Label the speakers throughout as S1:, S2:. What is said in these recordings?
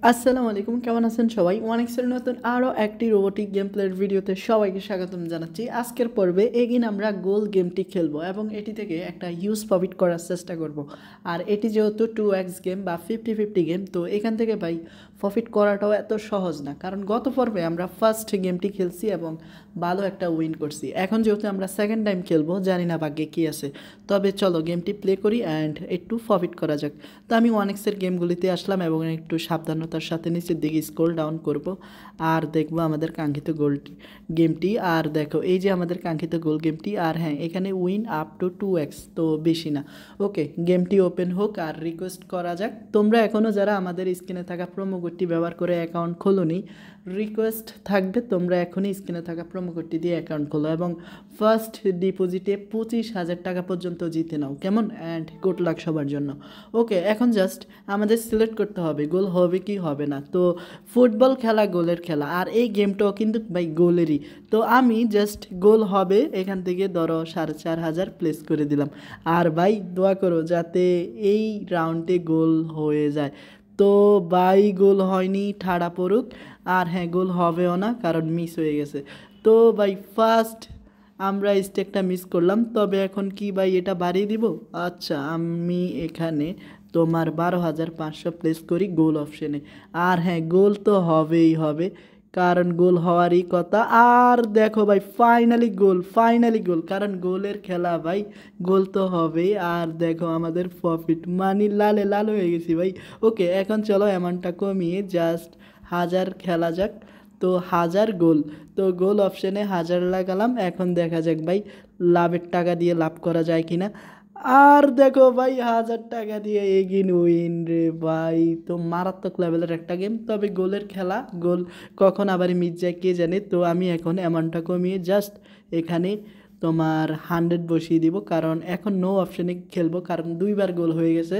S1: আসসালামু আলাইকুম, কেমন আছেন সবাই? ওয়ানিক্সের নতুন আরও একটি রোবোটিক গেম প্লের ভিডিওতে সবাইকে স্বাগতম জানাচ্ছি। আজকের পর্বে এগিন আমরা গোল গেমটি খেলবো এবং এটি থেকে একটা হিউজ প্রফিট করার চেষ্টা করব। আর এটি যেহেতু 2x গেম বা 50-50 গেম, তো এখান থেকে ভাই প্রফিট করাটাও এত সহজ না, কারণ গত পর্বে আমরা ফার্স্ট গেমটি খেলছি এবং ভালো একটা উইন করছি। এখন যেহেতু আমরা সেকেন্ড টাইম খেলবো, জানি না ভাগ্যে কী আছে, তবে চলো গেমটি প্লে করি অ্যান্ড একটু প্রফিট করা যাক। তো আমি ওয়ানিক্সের গেমগুলিতে আসলাম এবং একটু সাবধানতার সাথে নিচের দিকে স্ক্রল ডাউন করব আর দেখব আমাদের কাঙ্ক্ষিত গোলটি গেমটি। আর দেখো এই যে আমাদের কাঙ্ক্ষিত গোল গেমটি। আর হ্যাঁ, এখানে উইন আপ টু 2x, তো বেশি না। ওকে, গেমটি ওপেন হোক আর রিকোয়েস্ট করা যাক। তোমরা এখনও যারা আমাদের স্ক্রিনে থাকা প্রোমো কোডটি ব্যবহার করে অ্যাকাউন্ট খোলোনি, রিকোয়েস্ট থাকবে তোমরা এখনই স্ক্রিনে থাকা প্রোমো কোডটি দিয়ে অ্যাকাউন্ট খোলো এবং ফার্স্ট ডিপোজিটে 25,000 টাকা পর্যন্ত জিতে নাও, কেমন? অ্যান্ড গুড লাক সবার জন্য। ওকে, এখন জাস্ট আমাদের সিলেক্ট করতে হবে গোল হবে কি হবে না। তো ফুটবল খেলা গোলের খেলা, আর এই গেমটাও কিন্তু ভাই গোলেরই। তো আমি জাস্ট গোল হবে এখান থেকে ধরো 4,500 প্লেস করে দিলাম। আর ভাই দোয়া করো যাতে এই রাউন্ডে গোল হয়ে যায়। তো ভাই গোল হয়নি, ঠাড়া পড়ুক। আর হ্যাঁ, গোল হবেও না কারণ মিস হয়ে গেছে। তো ভাই ফার্স্ট আমরা স্টেকটা মিস করলাম, তবে এখন কি ভাই এটা বাড়িয়ে দিব? আচ্ছা, আমি এখানে তোমার 12,500 প্লেস করি গোল অপশানে। আর হ্যাঁ, গোল তো হবেই হবে, কারণ গোল হওয়ারই কথা। আর দেখো ভাই, ফাইনালি গোল, কারণ গোলের খেলা ভাই, গোল তো হবেই। আর দেখো আমাদের প্রফিট মানি লালে লাল হয়ে গেছি ভাই। ওকে, এখন চলো অ্যামাউন্টটা কমিয়ে জাস্ট 1000 খেলা যাক। তো 1000 গোল, তো গোল অপশানে 1000 লাগালাম। এখন দেখা যাক ভাই লাভের টাকা দিয়ে লাভ করা যায় কিনা। আর দেখো ভাই 1000 টাকা দিয়ে এগিন উইন রে ভাই। তো মারাত্মক লেভেলের একটা গেম, তবে গোলের খেলা, গোল কখন আবার মিস যায় কে জানে। তো আমি এখন অ্যামাউন্টটা কমিয়ে জাস্ট এখানে তোমার 100 বসিয়ে দিব, কারণ এখন নো অপশানে খেলবো, কারণ দুইবার গোল হয়ে গেছে।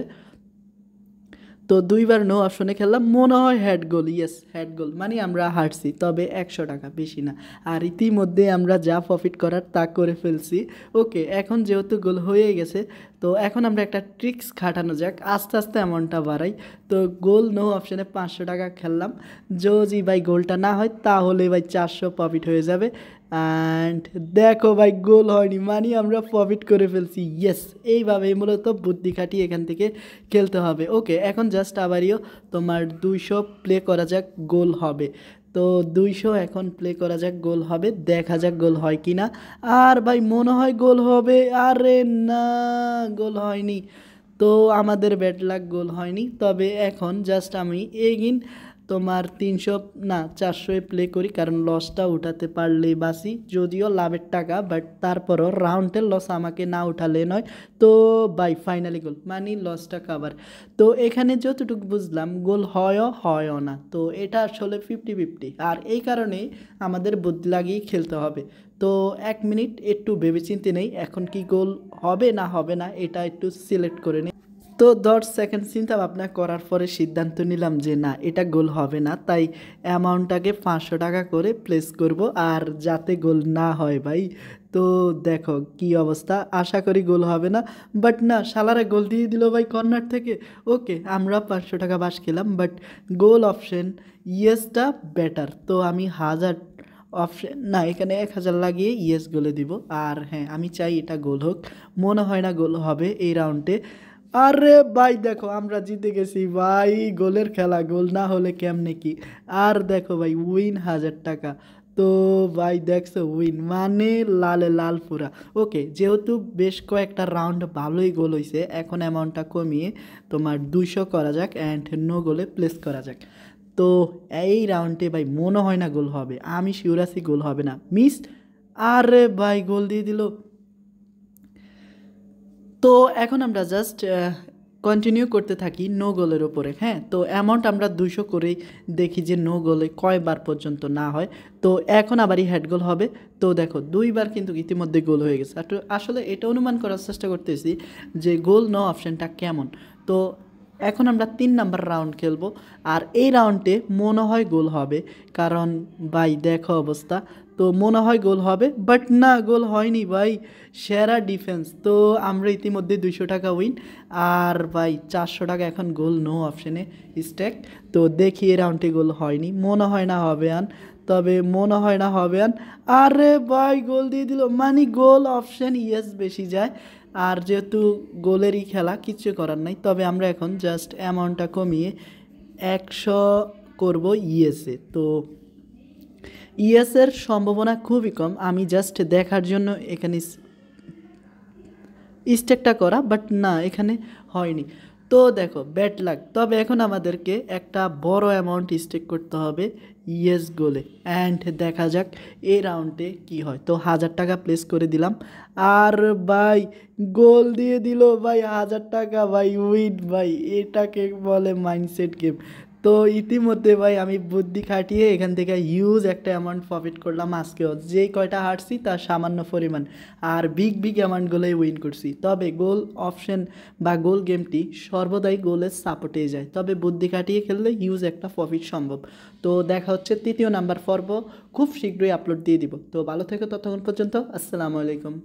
S1: তো দুইবার নো অপশনে খেললাম, মনে হয় হেড গোল। ইয়েস, হেড গোল, মানে আমরা হারছি, তবে 100 টাকা, বেশি না। আর ইতিমধ্যে আমরা যা প্রফিট করার তা করে ফেলছি। ওকে, এখন যেহেতু গোল হয়ে গেছে, তো এখন আমরা একটা ট্রিক্স খাটানো যাক, আস্তে আস্তে অ্যামাউন্টটা বাড়াই। তো গোল নো অপশানে 500 টাকা খেললাম। যদি ভাই গোলটা না হয় তাহলে ভাই 400 প্রফিট হয়ে যাবে। অ্যান্ড দেখো ভাই গোল হয়নি, মানে আমরা প্রফিট করে ফেলছি। ইয়েস, এইভাবেই মূলত বুদ্ধি খাটিয়ে এখান থেকে খেলতে হবে। ওকে, এখন জাস্ট আবারও তোমার 200 প্লে করা যাক, গোল হবে। তো 200 এখন প্লে করা যাক, গোল হবে, দেখা যাক গোল হয় কি না। আর ভাই মনে হয় গোল হবে। আরে না, গোল হয়নি। তো আমাদের ব্যাড লাক, গোল হয়নি। তবে এখন জাস্ট আমি এগিন তোমার 300 না 400 প্লে করি, কারণ লসটা উঠাতে পারলেই বাসি, যদিও লাভের টাকা, বাট তারপরও রাউন্ডের লস আমাকে না উঠালে নয়। তো বাই ফাইনালি গোল, মানে লসটা কাভার। তো এখানে যতটুকু বুঝলাম গোল হয়ও না, তো এটা আসলে 50-50। আর এই কারণেই আমাদের বুদ্ধি লাগিয়ে খেলতে হবে। তো 1 মিনিট একটু ভেবেচিন্তে নেই, এখন কি গোল হবে না হবে না এটা একটু সিলেক্ট করে নিই। তো 10 সেকেন্ড চিন্তা ভাবনা করার পরে সিদ্ধান্ত নিলাম যে না, এটা গোল হবে না, তাই অ্যামাউন্টটাকে 500 টাকা করে প্লেস করব, আর যাতে গোল না হয় ভাই। তো দেখো কি অবস্থা, আশা করি গোল হবে না। বাট না, শালারা গোল দিয়ে দিল ভাই কর্নার থেকে। ওকে, আমরা 500 টাকা বাস খেলাম, বাট গোল অপশন ইয়েসটা বেটার। তো আমি 1000 অপশন না, এখানে 1000 লাগিয়ে ইয়েস গোলে দিব। আর হ্যাঁ, আমি চাই এটা গোল হোক, মনে হয় না গোল হবে এই রাউন্ডে। আরে ভাই দেখো আমরা জিতে গেছি ভাই, গোলের খেলা, গোল না হলে কেমনে কি। আর দেখো ভাই উইন 1000 টাকা। তো ভাই দেখছো উইন মানে লালে লাল পুরা। ওকে, যেহেতু বেশ কয়েকটা রাউন্ড ভালোই গোল হয়েছে, এখন অ্যামাউন্টটা কমিয়ে তোমার 200 করা যাক অ্যান্ড নো গোলে প্লেস করা যাক। তো এই রাউন্ডে ভাই মনে হয় না গোল হবে, আমি শিওর আছি গোল হবে না, মিস। আরে ভাই গোল দিয়ে দিল। তো এখন আমরা জাস্ট কন্টিনিউ করতে থাকি নো গোলের ওপরে। হ্যাঁ, তো অ্যামাউন্ট আমরা 200 করেই দেখি যে নো গোলে কয়বার পর্যন্ত না হয়। তো এখন আবারই হেড গোল হবে। তো দেখো দুইবার কিন্তু ইতিমধ্যে গোল হয়ে গেছে। আসলে এটা অনুমান করার চেষ্টা করতেছি যে গোল নো অপশানটা কেমন। তো এখন আমরা 3 নাম্বার রাউন্ড খেলবো, আর এই রাউন্ডে মনে হয় গোল হবে, কারণ ভাই দেখো অবস্থা, তো মনে হয় গোল হবে, বাট না, গোল হয়নি ভাই। সেরা ডিফেন্স, তো আমরা ইতিমধ্যে 200 টাকা উইন, আর ভাই 400 টাকা এখন গোল নো অপশনে স্ট্যাক। তো দেখি এই রাউন্ডে গোল হয়নি, মনে হয় না হবে আন, তবে মনে হয় না হবে আন। আরে ভাই গোল দিয়ে দিল, মানে গোল অপশন ইয়েস বেশি যায়, আর যেহেতু গোলেরই খেলা কিচ্ছু করার নাই। তবে আমরা এখন জাস্ট অ্যামাউন্টটা কমিয়ে 100 করব ইয়েসে। তো ইয়েসের সম্ভাবনা খুবই কম, আমি জাস্ট দেখার জন্য এখানে স্টেকটা করা, বাট না এখানে হয়নি। তো দেখো ব্যাড লাক, তবে এখন আমাদেরকে একটা বড় অ্যামাউন্ট স্টেক করতে হবে ইয়েস গোলে, অ্যান্ড দেখা যাক এই রাউন্ডে কি হয়। তো 1000 টাকা প্লেস করে দিলাম, আর ভাই গোল দিয়ে দিল ভাই, 1000 টাকা ভাই উইন ভাই, এটাকে বলে মাইন্ডসেট গেম। তো ইতিমধ্যে ভাই আমি বুদ্ধি খাটিয়ে এখান থেকে হিউজ একটা অ্যামাউন্ট প্রফিট করলাম আজকেও, যেই কয়টা হারছি তার সামান্য পরিমাণ, আর বিগ বিগ অ্যামাউন্টগুলোই উইন করছি। তবে গোল অপশন বা গোল গেমটি সর্বদাই গোলের সাপোর্টে যায়, তবে বুদ্ধি খাটিয়ে খেললে হিউজ একটা প্রফিট সম্ভব। তো দেখা হচ্ছে 3য় নাম্বার পর্ব খুব শীঘ্রই আপলোড দিয়ে দিব। তো ভালো থেকো ততক্ষণ পর্যন্ত, আসসালামু আলাইকুম।